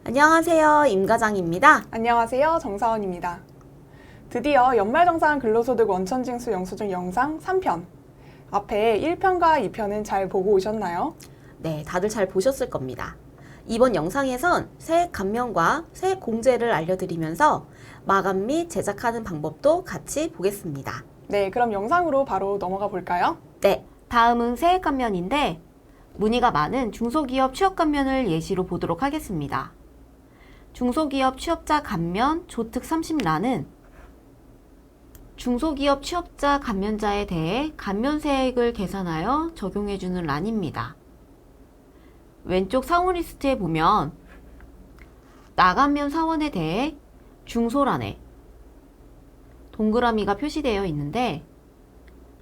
안녕하세요. 임과장입니다. 안녕하세요. 정사원입니다. 드디어 연말정산 근로소득 원천징수 영수증 영상 3편. 앞에 1편과 2편은 잘 보고 오셨나요? 네, 다들 잘 보셨을 겁니다. 이번 영상에선 세액 감면과 세액 공제를 알려드리면서 마감 및 제작하는 방법도 같이 보겠습니다. 네, 그럼 영상으로 바로 넘어가 볼까요? 네, 다음은 세액 감면인데 문의가 많은 중소기업 취업 감면을 예시로 보도록 하겠습니다. 중소기업 취업자 감면 조특 30란은 중소기업 취업자 감면자에 대해 감면세액을 계산하여 적용해주는 란입니다. 왼쪽 사원 리스트에 보면 나감면 사원에 대해 중소란에 동그라미가 표시되어 있는데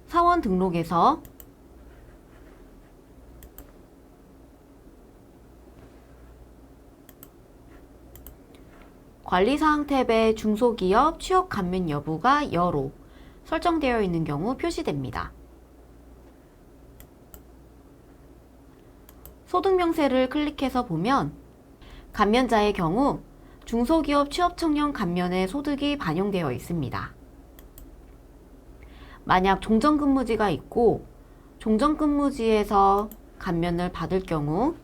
사원 등록에서 관리사항 탭에 중소기업 취업 감면 여부가 여로 설정되어 있는 경우 표시됩니다. 소득명세를 클릭해서 보면 감면자의 경우 중소기업 취업청년 감면의 소득이 반영되어 있습니다. 만약 종전근무지가 있고 종전근무지에서 감면을 받을 경우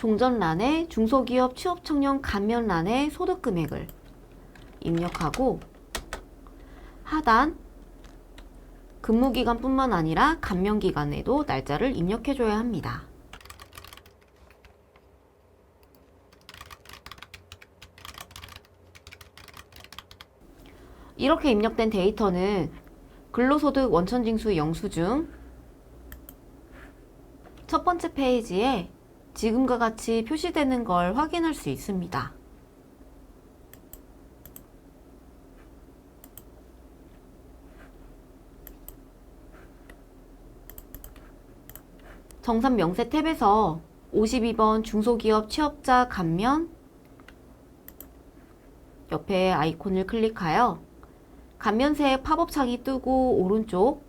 종전란에 중소기업 취업청년 감면란의 소득금액을 입력하고 하단 근무기간뿐만 아니라 감면기간에도 날짜를 입력해줘야 합니다. 이렇게 입력된 데이터는 근로소득 원천징수 영수증 첫 번째 페이지에 지금과 같이 표시되는 걸 확인할 수 있습니다. 정산 명세 탭에서 52번 중소기업 취업자 감면 옆에 아이콘을 클릭하여 감면세액 팝업창이 뜨고 오른쪽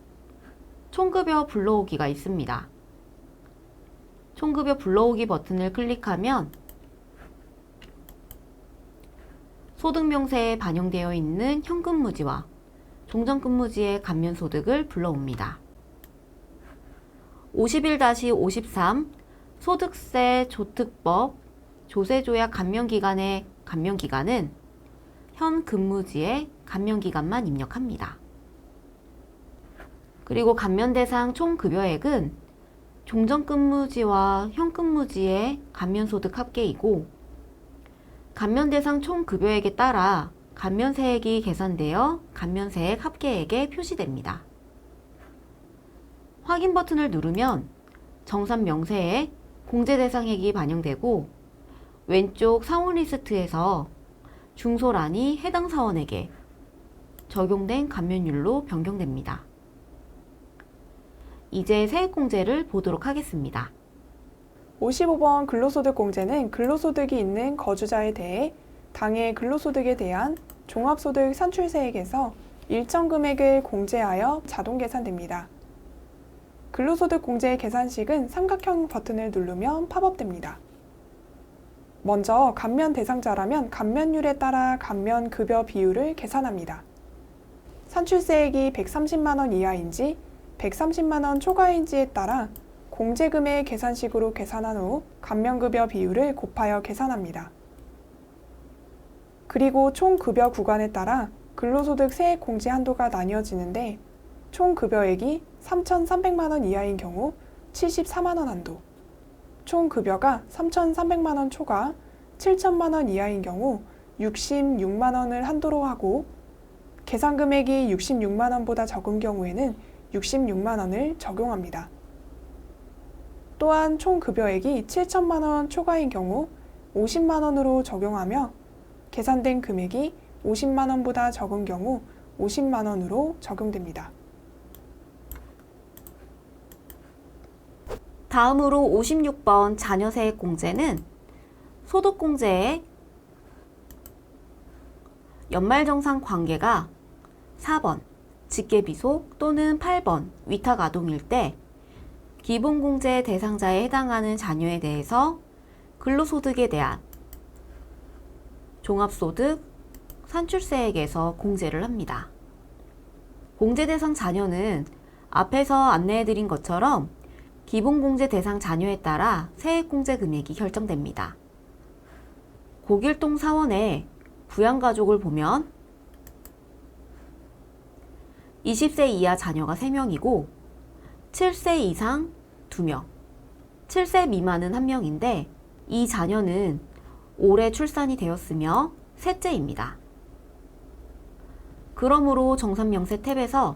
총급여 불러오기가 있습니다. 총급여 불러오기 버튼을 클릭하면 소득명세에 반영되어 있는 현금무지와 종전근무지의 감면소득을 불러옵니다. 51-53 소득세 조특법 조세조약 감면기간의 감면기간은 현 근무지의 감면기간만 입력합니다. 그리고 감면대상 총급여액은 종전근무지와 현근무지의 감면소득 합계이고 감면대상 총급여액에 따라 감면세액이 계산되어 감면세액 합계액에 표시됩니다. 확인 버튼을 누르면 정산 명세에 공제대상액이 반영되고 왼쪽 사원 리스트에서 중소란이 해당 사원에게 적용된 감면율로 변경됩니다. 이제 세액공제를 보도록 하겠습니다. 55번 근로소득공제는 근로소득이 있는 거주자에 대해 당해 근로소득에 대한 종합소득 산출세액에서 일정 금액을 공제하여 자동 계산됩니다. 근로소득 공제 계산식은 삼각형 버튼을 누르면 팝업됩니다. 먼저 감면 대상자라면 감면율에 따라 감면 급여 비율을 계산합니다. 산출세액이 130만 원 이하인지 130만 원 초과인지에 따라 공제금액 계산식으로 계산한 후 감면급여 비율을 곱하여 계산합니다. 그리고 총급여 구간에 따라 근로소득 세액 공제 한도가 나뉘어지는데 총급여액이 3,300만 원 이하인 경우 74만 원 한도, 총급여가 3,300만 원 초과 7,000만 원 이하인 경우 66만 원을 한도로 하고 계산금액이 66만 원보다 적은 경우에는 66만 원을 적용합니다. 또한 총급여액이 7천만 원 초과인 경우 50만 원으로 적용하며 계산된 금액이 50만 원보다 적은 경우 50만 원으로 적용됩니다. 다음으로 56번 자녀세액 공제는 소득공제의 연말정산 관계가 4번 직계비속 또는 8번 위탁 아동일 때 기본공제 대상자에 해당하는 자녀에 대해서 근로소득에 대한 종합소득 산출세액에서 공제를 합니다. 공제 대상 자녀는 앞에서 안내해드린 것처럼 기본공제 대상 자녀에 따라 세액공제 금액이 결정됩니다. 고길동 사원의 부양가족을 보면 20세 이하 자녀가 3명이고 7세 이상 2명, 7세 미만은 1명인데 이 자녀는 올해 출산이 되었으며 셋째입니다. 그러므로 정산명세 탭에서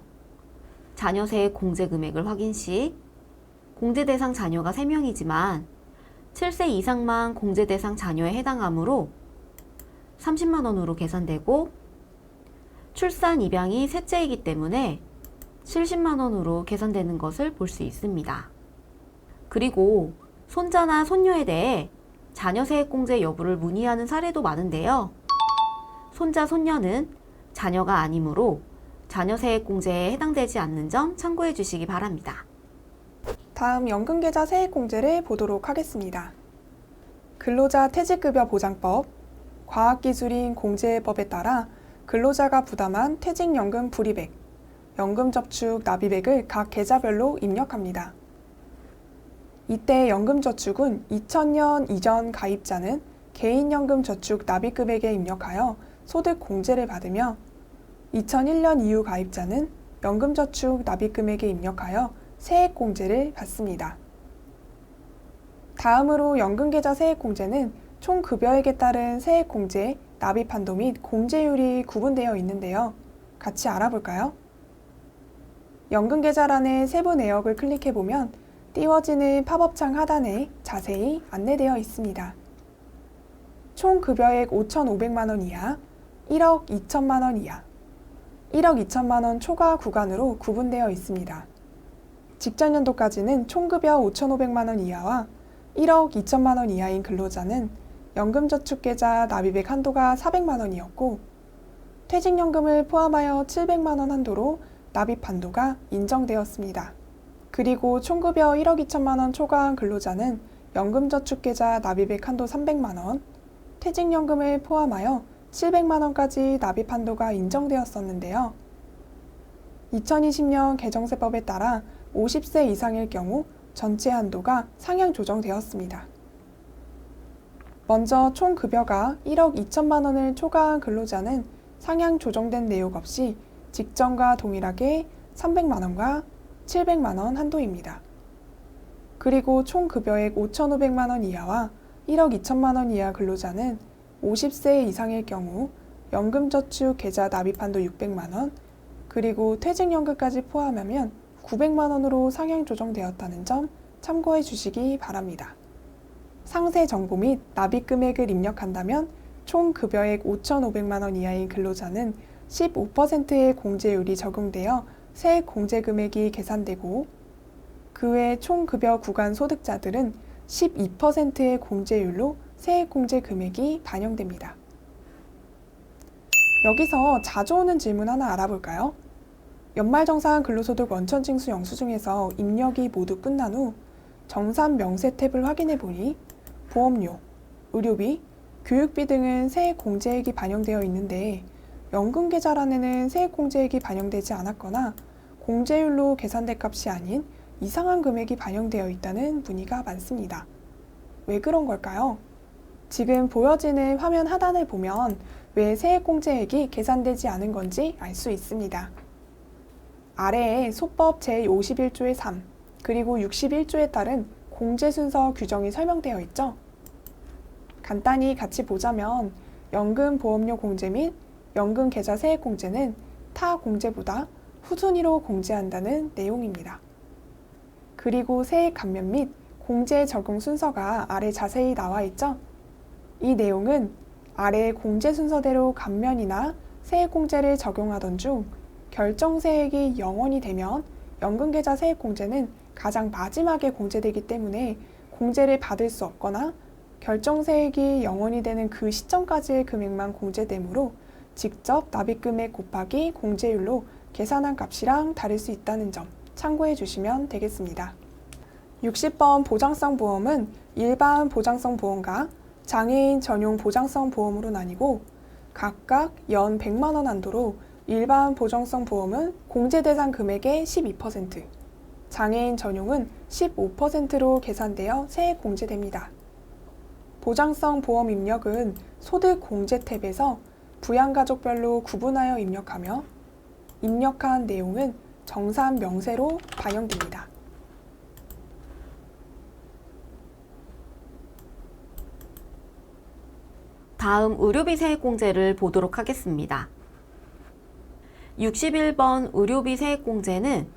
자녀세액 공제 금액을 확인 시 공제 대상 자녀가 3명이지만 7세 이상만 공제 대상 자녀에 해당하므로 30만 원으로 계산되고 출산 입양이 셋째이기 때문에 70만 원으로 계산되는 것을 볼 수 있습니다. 그리고 손자나 손녀에 대해 자녀세액 공제 여부를 문의하는 사례도 많은데요. 손자, 손녀는 자녀가 아니므로 자녀세액 공제에 해당되지 않는 점 참고해 주시기 바랍니다. 다음 연금계좌 세액공제를 보도록 하겠습니다. 근로자 퇴직급여 보장법, 과학기술인 공제법에 따라 근로자가 부담한 퇴직연금 불이백, 연금저축 납입액을 각 계좌별로 입력합니다. 이때 연금저축은 2000년 이전 가입자는 개인연금저축 납입금액에 입력하여 소득공제를 받으며 2001년 이후 가입자는 연금저축 납입금액에 입력하여 세액공제를 받습니다. 다음으로 연금계좌 세액공제는 총 급여액에 따른 세액공제, 납입한도 및 공제율이 구분되어 있는데요. 같이 알아볼까요? 연금계좌란의 세부 내역을 클릭해보면 띄워지는 팝업창 하단에 자세히 안내되어 있습니다. 총 급여액 5,500만 원 이하, 1억 2천만 원 이하, 1억 2천만 원 초과 구간으로 구분되어 있습니다. 직전 연도까지는 총급여 5,500만 원 이하와 1억 2천만 원 이하인 근로자는 연금저축계좌 납입액 한도가 400만 원이었고 퇴직연금을 포함하여 700만 원 한도로 납입 한도가 인정되었습니다. 그리고 총급여 1억 2천만 원 초과한 근로자는 연금저축계좌 납입액 한도 300만 원, 퇴직연금을 포함하여 700만 원까지 납입 한도가 인정되었었는데요. 2020년 개정세법에 따라 50세 이상일 경우 전체 한도가 상향 조정되었습니다. 먼저 총 급여가 1억 2천만 원을 초과한 근로자는 상향 조정된 내용 없이 직전과 동일하게 300만 원과 700만 원 한도입니다. 그리고 총 급여액 5,500만 원 이하와 1억 2천만 원 이하 근로자는 50세 이상일 경우 연금저축 계좌 납입 한도 600만 원, 그리고 퇴직연금까지 포함하면 900만 원으로 상향 조정되었다는 점 참고해 주시기 바랍니다. 상세 정보 및 납입 금액을 입력한다면 총 급여액 5,500만 원 이하인 근로자는 15%의 공제율이 적용되어 세액 공제 금액이 계산되고 그 외 총 급여 구간 소득자들은 12%의 공제율로 세액 공제 금액이 반영됩니다. 여기서 자주 오는 질문 하나 알아볼까요? 연말정산 근로소득 원천징수 영수증에서 입력이 모두 끝난 후 정산 명세 탭을 확인해 보니 보험료, 의료비, 교육비 등은 세액 공제액이 반영되어 있는데 연금계좌란에는 세액 공제액이 반영되지 않았거나 공제율로 계산된 값이 아닌 이상한 금액이 반영되어 있다는 문의가 많습니다. 왜 그런 걸까요? 지금 보여지는 화면 하단을 보면 왜 세액 공제액이 계산되지 않은 건지 알 수 있습니다. 아래에 소법 제51조의 3, 그리고 61조에 따른 공제 순서 규정이 설명되어 있죠. 간단히 같이 보자면 연금 보험료 공제 및 연금 계좌 세액 공제는 타 공제보다 후순위로 공제한다는 내용입니다. 그리고 세액 감면 및 공제 적용 순서가 아래 자세히 나와 있죠. 이 내용은 아래 공제 순서대로 감면이나 세액 공제를 적용하던 중 결정세액이 0원이 되면 연금계좌 세액 공제는 가장 마지막에 공제되기 때문에 공제를 받을 수 없거나 결정세액이 0원이 되는 그 시점까지의 금액만 공제되므로 직접 납입금액 곱하기 공제율로 계산한 값이랑 다를 수 있다는 점 참고해 주시면 되겠습니다. 60번 보장성 보험은 일반 보장성 보험과 장애인 전용 보장성 보험으로 나뉘고 각각 연 100만 원 한도로 일반 보장성 보험은 공제 대상 금액의 12%, 장애인 전용은 15%로 계산되어 세액 공제됩니다. 보장성 보험 입력은 소득 공제 탭에서 부양가족별로 구분하여 입력하며 입력한 내용은 정산 명세로 반영됩니다. 다음 의료비 세액 공제를 보도록 하겠습니다. 61번 의료비 세액 공제는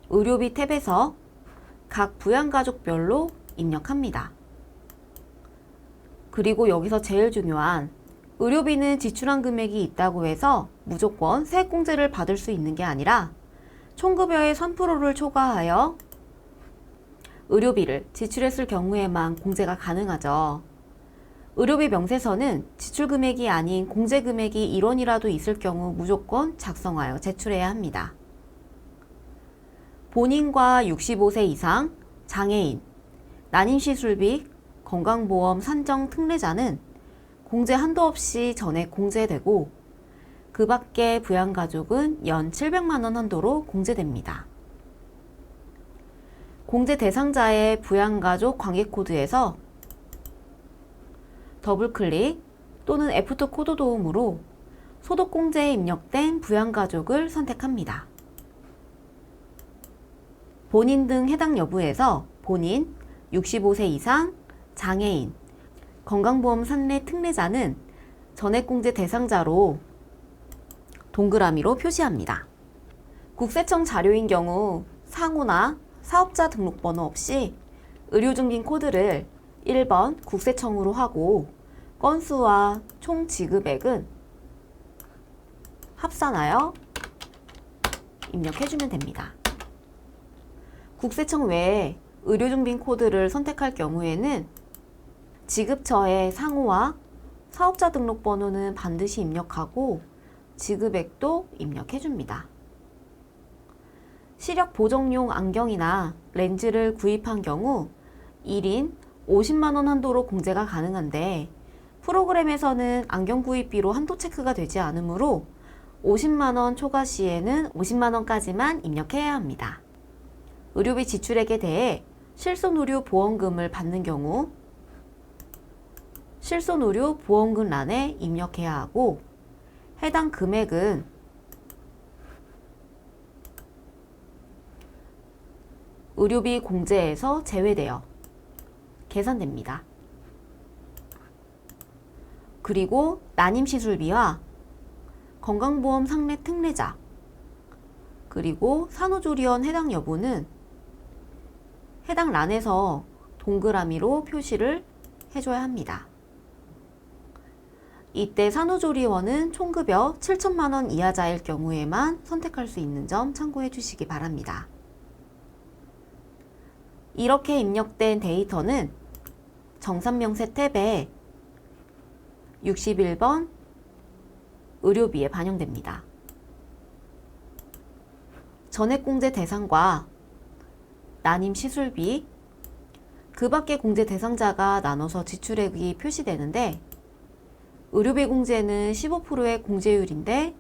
의료비 탭에서 각 부양가족별로 입력합니다. 그리고 여기서 제일 중요한 의료비는 지출한 금액이 있다고 해서 무조건 세액 공제를 받을 수 있는 게 아니라 총급여의 3%를 초과하여 의료비를 지출했을 경우에만 공제가 가능하죠. 의료비 명세서는 지출 금액이 아닌 공제 금액이 1원이라도 있을 경우 무조건 작성하여 제출해야 합니다. 본인과 65세 이상, 장애인, 난임시술비, 건강보험 산정 특례자는 공제 한도 없이 전액 공제되고 그 밖에 부양가족은 연 700만 원 한도로 공제됩니다. 공제 대상자의 부양가족 관계코드에서 더블클릭 또는 F2 코드 도움으로 소득공제에 입력된 부양가족을 선택합니다. 본인 등 해당 여부에서 본인, 65세 이상, 장애인, 건강보험 산내 특례자는 전액공제 대상자로 동그라미로 표시합니다. 국세청 자료인 경우 상호나 사업자 등록번호 없이 의료증빙 코드를 1번 국세청으로 하고 건수와 총 지급액은 합산하여 입력해주면 됩니다. 국세청 외에 의료증빙 코드를 선택할 경우에는 지급처의 상호와 사업자 등록번호는 반드시 입력하고 지급액도 입력해줍니다. 시력 보정용 안경이나 렌즈를 구입한 경우 1인 50만 원 한도로 공제가 가능한데 프로그램에서는 안경 구입비로 한도 체크가 되지 않으므로 50만 원 초과 시에는 50만 원까지만 입력해야 합니다. 의료비 지출액에 대해 실손의료 보험금을 받는 경우 실손의료 보험금 란에 입력해야 하고 해당 금액은 의료비 공제에서 제외되어 계산됩니다. 그리고 난임시술비와 건강보험 상내 특례자 그리고 산후조리원 해당 여부는 해당 란에서 동그라미로 표시를 해줘야 합니다. 이때 산후조리원은 총급여 7천만 원 이하자일 경우에만 선택할 수 있는 점 참고해 주시기 바랍니다. 이렇게 입력된 데이터는 정산명세 탭에 61번 의료비에 반영됩니다. 전액공제 대상과 난임시술비, 그 밖의 공제 대상자가 나눠서 지출액이 표시되는데 의료비 공제는 15%의 공제율인데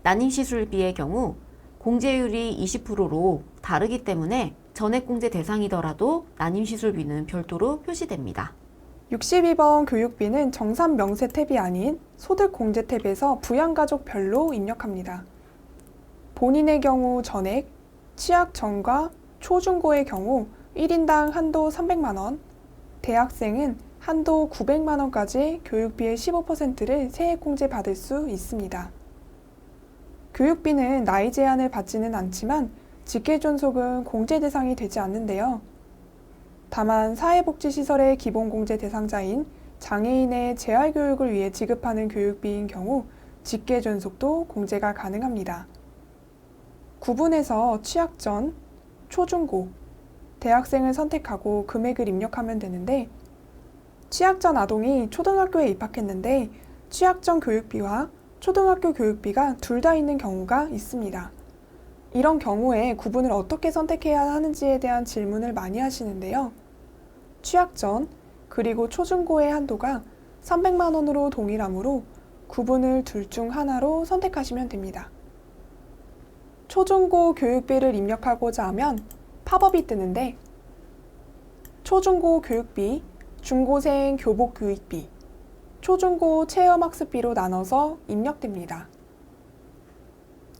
난임시술비의 경우 공제율이 20%로 다르기 때문에 전액공제 대상이더라도 난임시술비는 별도로 표시됩니다. 62번 교육비는 정산 명세 탭이 아닌 소득 공제 탭에서 부양가족별로 입력합니다. 본인의 경우 전액, 취약 전과 초중고의 경우 1인당 한도 300만 원, 대학생은 한도 900만 원까지 교육비의 15%를 세액 공제 받을 수 있습니다. 교육비는 나이 제한을 받지는 않지만 직계존속은 공제 대상이 되지 않는데요. 다만 사회복지시설의 기본공제 대상자인 장애인의 재활교육을 위해 지급하는 교육비인 경우 직계존속도 공제가 가능합니다. 구분해서 취약 전, 초중고, 대학생을 선택하고 금액을 입력하면 되는데 취약 전 아동이 초등학교에 입학했는데 취약 전 교육비와 초등학교 교육비가 둘 다 있는 경우가 있습니다. 이런 경우에 구분을 어떻게 선택해야 하는지에 대한 질문을 많이 하시는데요. 취약 전 그리고 초중고의 한도가 300만 원으로 동일하므로 구분을 둘 중 하나로 선택하시면 됩니다. 초중고 교육비를 입력하고자 하면 팝업이 뜨는데 초중고 교육비, 중고생 교복 교육비, 초중고 체험학습비로 나눠서 입력됩니다.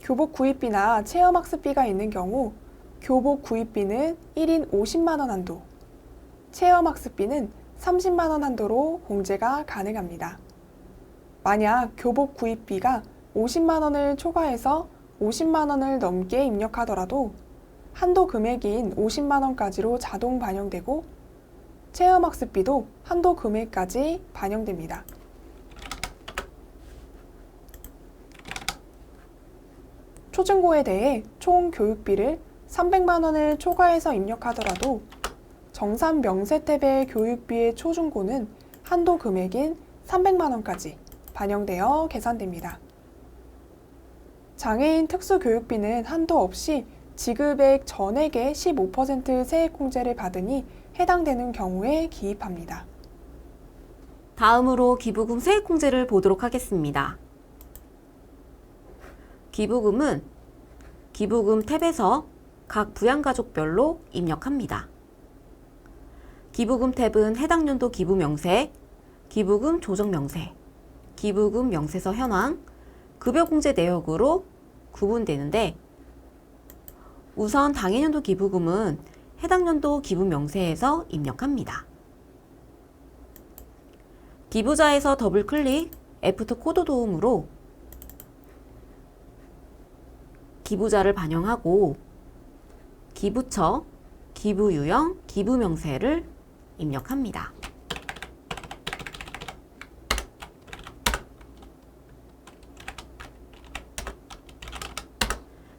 교복 구입비나 체험학습비가 있는 경우 교복 구입비는 1인 50만 원 한도, 체험학습비는 30만 원 한도로 공제가 가능합니다. 만약 교복 구입비가 50만 원을 초과해서 50만 원을 넘게 입력하더라도 한도 금액인 50만 원까지로 자동 반영되고 체험학습비도 한도 금액까지 반영됩니다. 초중고에 대해 총 교육비를 300만 원을 초과해서 입력하더라도 정산 명세 탭의 교육비의 초중고는 한도 금액인 300만 원까지 반영되어 계산됩니다. 장애인 특수교육비는 한도 없이 지급액 전액의 15% 세액공제를 받으니 해당되는 경우에 기입합니다. 다음으로 기부금 세액공제를 보도록 하겠습니다. 기부금은 기부금 탭에서 각 부양가족별로 입력합니다. 기부금 탭은 해당 연도 기부 명세, 기부금 조정 명세, 기부금 명세서 현황, 급여 공제 내역으로 구분되는데 우선 당해년도 기부금은 해당 연도 기부 명세에서 입력합니다. 기부자에서 더블 클릭 애프터 코드 도움으로 기부자를 반영하고 기부처, 기부 유형, 기부 명세를 입력합니다.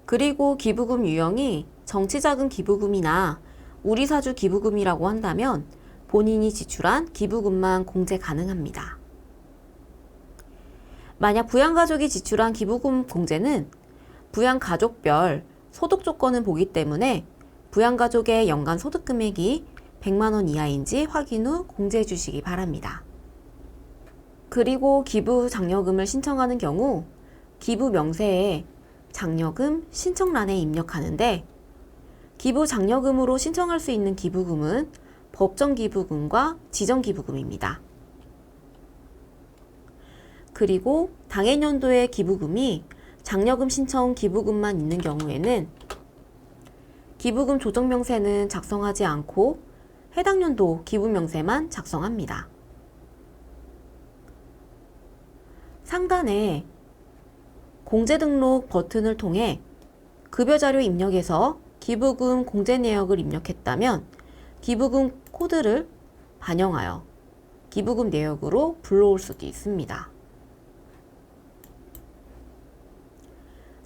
그리고 기부금 유형이 정치자금 기부금이나 우리사주 기부금이라고 한다면 본인이 지출한 기부금만 공제 가능합니다. 만약 부양가족이 지출한 기부금 공제는 부양가족별 소득 조건을 보기 때문에 부양가족의 연간 소득 금액이 100만 원 이하인지 확인 후 공제해 주시기 바랍니다. 그리고 기부 장려금을 신청하는 경우 기부 명세에 장려금 신청란에 입력하는데 기부 장려금으로 신청할 수 있는 기부금은 법정 기부금과 지정 기부금입니다. 그리고 당해년도의 기부금이 장려금 신청 기부금만 있는 경우에는 기부금 조정 명세는 작성하지 않고 해당 연도 기부 명세만 작성합니다. 상단에 공제 등록 버튼을 통해 급여 자료 입력에서 기부금 공제 내역을 입력했다면 기부금 코드를 반영하여 기부금 내역으로 불러올 수도 있습니다.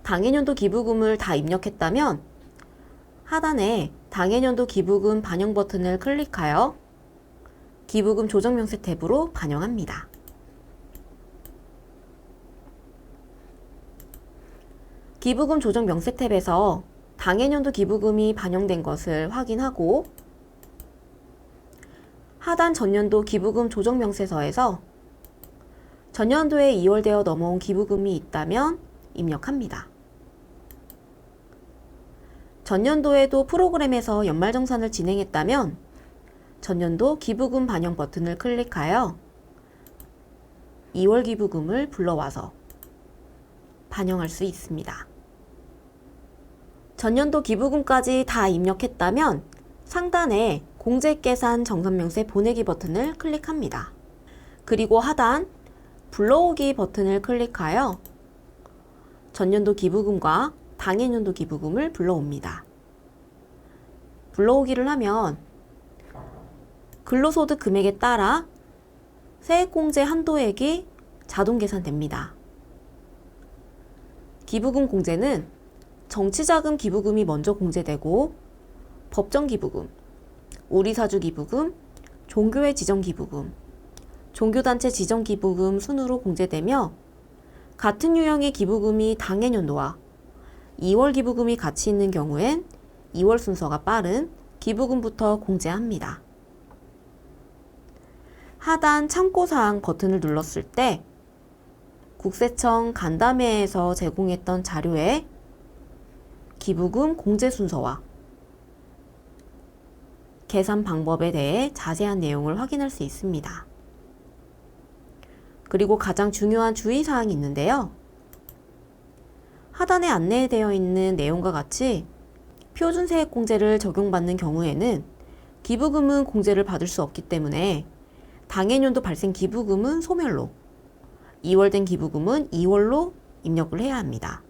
당해년도 기부금을 다 입력했다면 하단에 당해년도 기부금 반영 버튼을 클릭하여 기부금 조정 명세 탭으로 반영합니다. 기부금 조정 명세 탭에서 당해년도 기부금이 반영된 것을 확인하고 하단 전년도 기부금 조정 명세서에서 전년도에 이월되어 넘어온 기부금이 있다면 입력합니다. 전년도에도 프로그램에서 연말정산을 진행했다면 전년도 기부금 반영 버튼을 클릭하여 2월 기부금을 불러와서 반영할 수 있습니다. 전년도 기부금까지 다 입력했다면 상단에 공제계산 정산명세 보내기 버튼을 클릭합니다. 그리고 하단 불러오기 버튼을 클릭하여 전년도 기부금과 당해년도 기부금을 불러옵니다. 불러오기를 하면 근로소득 금액에 따라 세액공제 한도액이 자동 계산됩니다. 기부금 공제는 정치자금 기부금이 먼저 공제되고 법정기부금, 우리사주기부금, 종교회 지정기부금, 종교단체 지정기부금 순으로 공제되며 같은 유형의 기부금이 당해년도와 2월 기부금이 같이 있는 경우엔 2월 순서가 빠른 기부금부터 공제합니다. 하단 참고사항 버튼을 눌렀을 때 국세청 간담회에서 제공했던 자료에 기부금 공제 순서와 계산 방법에 대해 자세한 내용을 확인할 수 있습니다. 그리고 가장 중요한 주의사항이 있는데요. 하단에 안내되어 있는 내용과 같이 표준세액공제를 적용받는 경우에는 기부금은 공제를 받을 수 없기 때문에 당해년도 발생 기부금은 소멸로, 2월 된 기부금은 2월로 입력을 해야 합니다.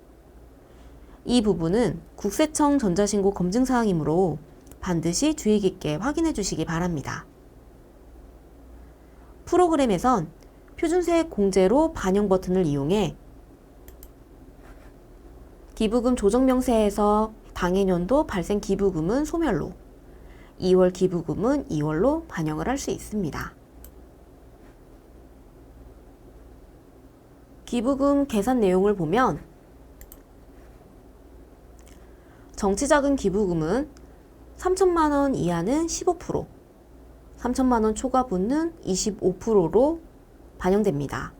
이 부분은 국세청 전자신고 검증사항이므로 반드시 주의 깊게 확인해 주시기 바랍니다. 프로그램에선 표준세액 공제로 반영 버튼을 이용해 기부금 조정명세에서 당해년도 발생 기부금은 소멸로, 2월 기부금은 2월로 반영을 할 수 있습니다. 기부금 계산 내용을 보면 정치자금 기부금은 3천만 원 이하는 15%, 3천만 원 초과분은 25%로 반영됩니다.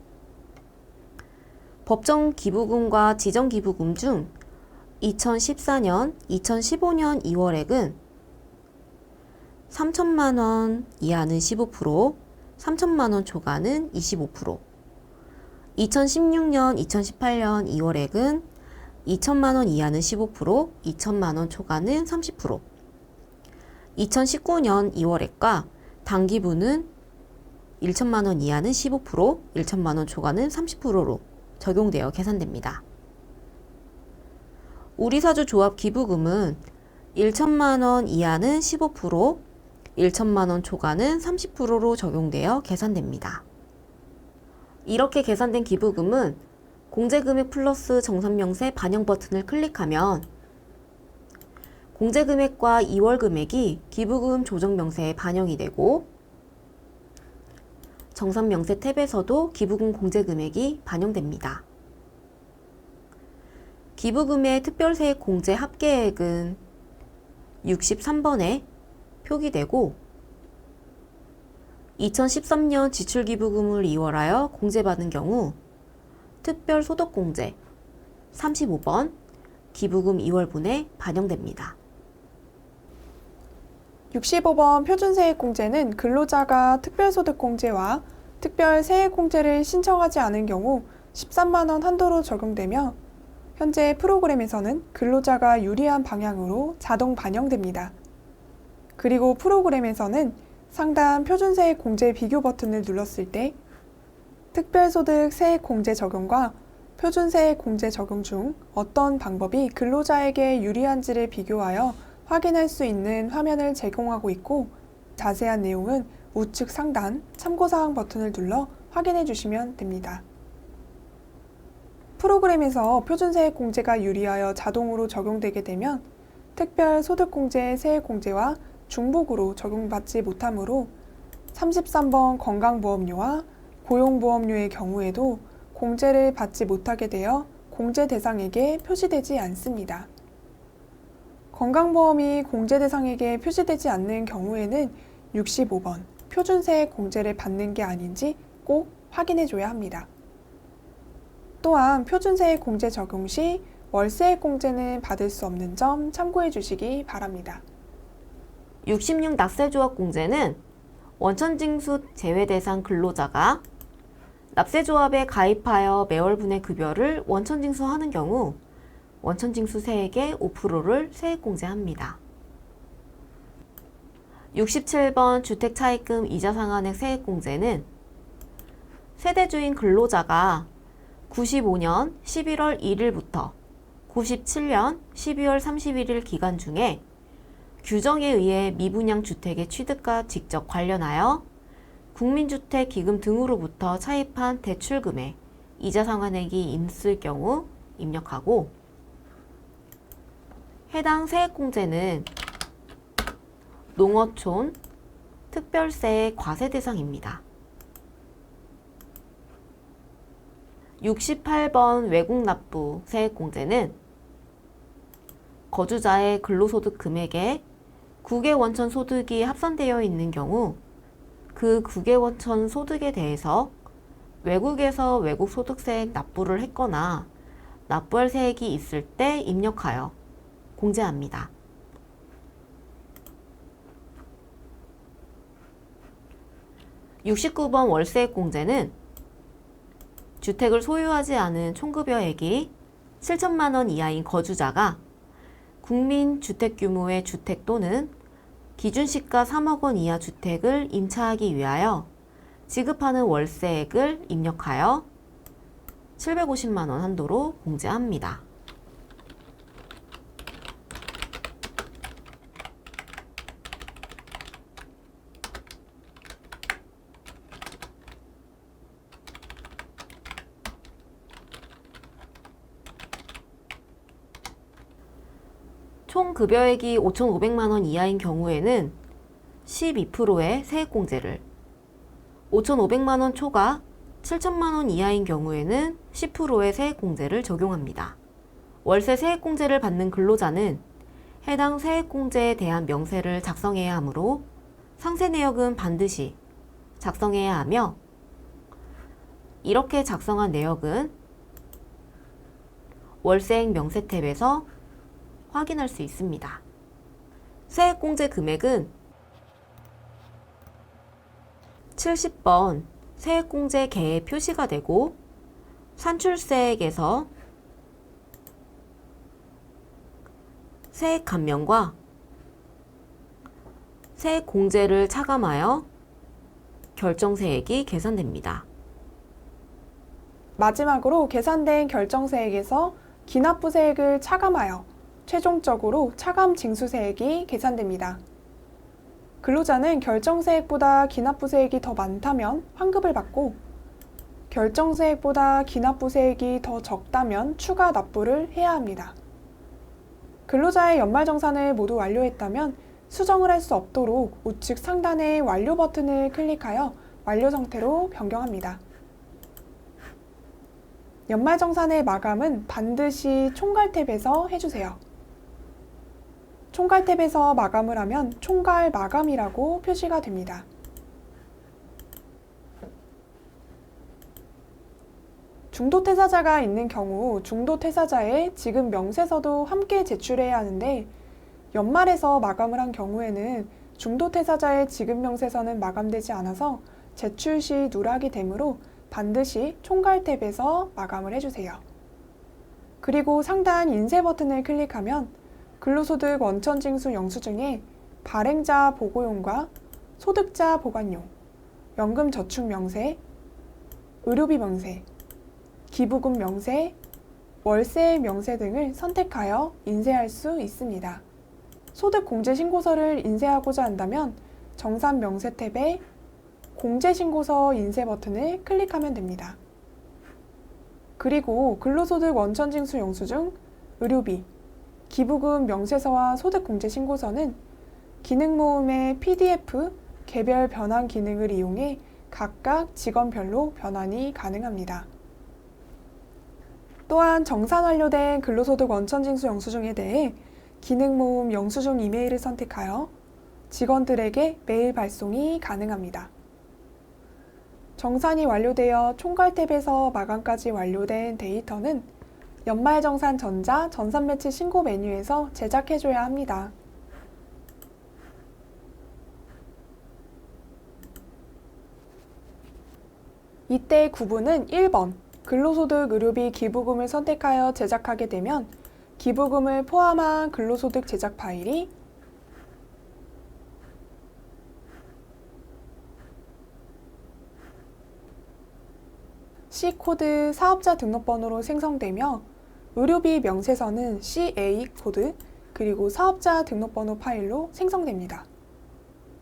법정 기부금과 지정 기부금 중 2014년, 2015년 2월액은 3천만 원 이하는 15%, 3천만 원 초과는 25%, 2016년, 2018년 2월액은 2천만 원 이하는 15%, 2천만 원 초과는 30%, 2019년 2월액과 당기부는 1천만 원 이하는 15%, 1천만 원 초과는 30%로 적용되어 계산됩니다. 우리사주 조합 기부금은 1천만 원 이하는 15%, 1천만 원 초과는 30%로 적용되어 계산됩니다. 이렇게 계산된 기부금은 공제금액 플러스 정산명세 반영 버튼을 클릭하면 공제금액과 2월 금액이 기부금 조정명세에 반영이 되고 정산명세 탭에서도 기부금 공제금액이 반영됩니다. 기부금의 특별세액 공제 합계액은 63번에 표기되고 2013년 지출기부금을 이월하여 공제받은 경우 특별소득공제 35번 기부금 2월분에 반영됩니다. 65번 표준세액공제는 근로자가 특별소득공제와 특별세액공제를 신청하지 않은 경우 13만 원 한도로 적용되며 현재 프로그램에서는 근로자가 유리한 방향으로 자동 반영됩니다. 그리고 프로그램에서는 상단 표준세액 공제 비교 버튼을 눌렀을 때 특별소득 세액 공제 적용과 표준세액 공제 적용 중 어떤 방법이 근로자에게 유리한지를 비교하여 확인할 수 있는 화면을 제공하고 있고 자세한 내용은 우측 상단 참고사항 버튼을 눌러 확인해 주시면 됩니다. 프로그램에서 표준세액 공제가 유리하여 자동으로 적용되게 되면 특별소득공제 세액공제와 중복으로 적용받지 못하므로 33번 건강보험료와 고용보험료의 경우에도 공제를 받지 못하게 되어 공제 대상에게 표시되지 않습니다. 건강보험이 공제 대상에게 표시되지 않는 경우에는 65번 표준세액 공제를 받는 게 아닌지 꼭 확인해 줘야 합니다. 또한 표준세액 공제 적용 시 월세액 공제는 받을 수 없는 점 참고해 주시기 바랍니다. 66 납세조합 공제는 원천징수 제외 대상 근로자가 납세조합에 가입하여 매월분의 급여를 원천징수하는 경우 원천징수 세액의 5%를 세액공제합니다. 67번 주택차입금 이자 상환액 세액공제는 세대주인 근로자가 95년 11월 1일부터 97년 12월 31일 기간 중에 규정에 의해 미분양 주택의 취득과 직접 관련하여 국민주택기금 등으로부터 차입한 대출금액, 이자 상환액이 있을 경우 입력하고 해당 세액공제는 농어촌 특별세의 과세 대상입니다. 68번 외국납부 세액공제는 거주자의 근로소득 금액에 국외원천 소득이 합산되어 있는 경우 그 국외원천 소득에 대해서 외국에서 외국소득세액 납부를 했거나 납부할 세액이 있을 때 입력하여 공제합니다. (69번) 월세액 공제는 주택을 소유하지 않은 총급여액이 7천만 원 이하인 거주자가 국민주택규모의 주택 또는 기준시가 3억 원 이하 주택을 임차하기 위하여 지급하는 월세액을 입력하여 750만 원 한도로 공제합니다. 총 급여액이 5,500만 원 이하인 경우에는 12%의 세액공제를, 5,500만 원 초과 7천만 원 이하인 경우에는 10%의 세액공제를 적용합니다. 월세 세액공제를 받는 근로자는 해당 세액공제에 대한 명세를 작성해야 하므로 상세 내역은 반드시 작성해야 하며, 이렇게 작성한 내역은 월세액 명세 탭에서 확인할 수 있습니다. 세액공제 금액은 70번 세액공제 계에 표시가 되고 산출세액에서 세액 감면과 세액공제를 차감하여 결정세액이 계산됩니다. 마지막으로 계산된 결정세액에서 기납부세액을 차감하여 최종적으로 차감 징수세액이 계산됩니다. 근로자는 결정세액보다 기납부세액이 더 많다면 환급을 받고, 결정세액보다 기납부세액이 더 적다면 추가 납부를 해야 합니다. 근로자의 연말정산을 모두 완료했다면 수정을 할 수 없도록 우측 상단의 완료 버튼을 클릭하여 완료 상태로 변경합니다. 연말정산의 마감은 반드시 총괄 탭에서 해주세요. 총괄 탭에서 마감을 하면 총괄 마감이라고 표시가 됩니다. 중도 퇴사자가 있는 경우 중도 퇴사자의 지급 명세서도 함께 제출해야 하는데, 연말에서 마감을 한 경우에는 중도 퇴사자의 지급 명세서는 마감되지 않아서 제출 시 누락이 되므로 반드시 총괄 탭에서 마감을 해주세요. 그리고 상단 인쇄 버튼을 클릭하면 근로소득 원천징수 영수증에 발행자 보고용과 소득자 보관용, 연금저축 명세, 의료비 명세, 기부금 명세, 월세 명세 등을 선택하여 인쇄할 수 있습니다. 소득공제신고서를 인쇄하고자 한다면 정산 명세 탭에 공제신고서 인쇄 버튼을 클릭하면 됩니다. 그리고 근로소득 원천징수 영수증, 의료비, 기부금 명세서와 소득공제신고서는 기능모음의 PDF 개별 변환 기능을 이용해 각각 직원별로 변환이 가능합니다. 또한 정산 완료된 근로소득 원천징수 영수증에 대해 기능모음 영수증 이메일을 선택하여 직원들에게 메일 발송이 가능합니다. 정산이 완료되어 총괄 탭에서 마감까지 완료된 데이터는 연말정산 전자 전산매치 신고 메뉴에서 제작해줘야 합니다. 이때 구분은 1번 근로소득 의료비 기부금을 선택하여 제작하게 되면 기부금을 포함한 근로소득 제작 파일이 C코드 사업자 등록번호로 생성되며, 의료비 명세서는 CA 코드 그리고 사업자 등록번호 파일로 생성됩니다.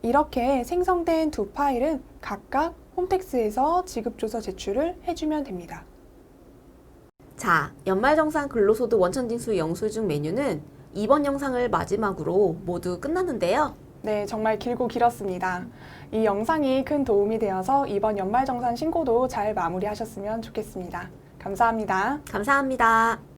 이렇게 생성된 두 파일은 각각 홈택스에서 지급조서 제출을 해주면 됩니다. 자, 연말정산 근로소득 원천징수 영수증 메뉴는 이번 영상을 마지막으로 모두 끝났는데요. 네, 정말 길고 길었습니다. 이 영상이 큰 도움이 되어서 이번 연말정산 신고도 잘 마무리하셨으면 좋겠습니다. 감사합니다. 감사합니다.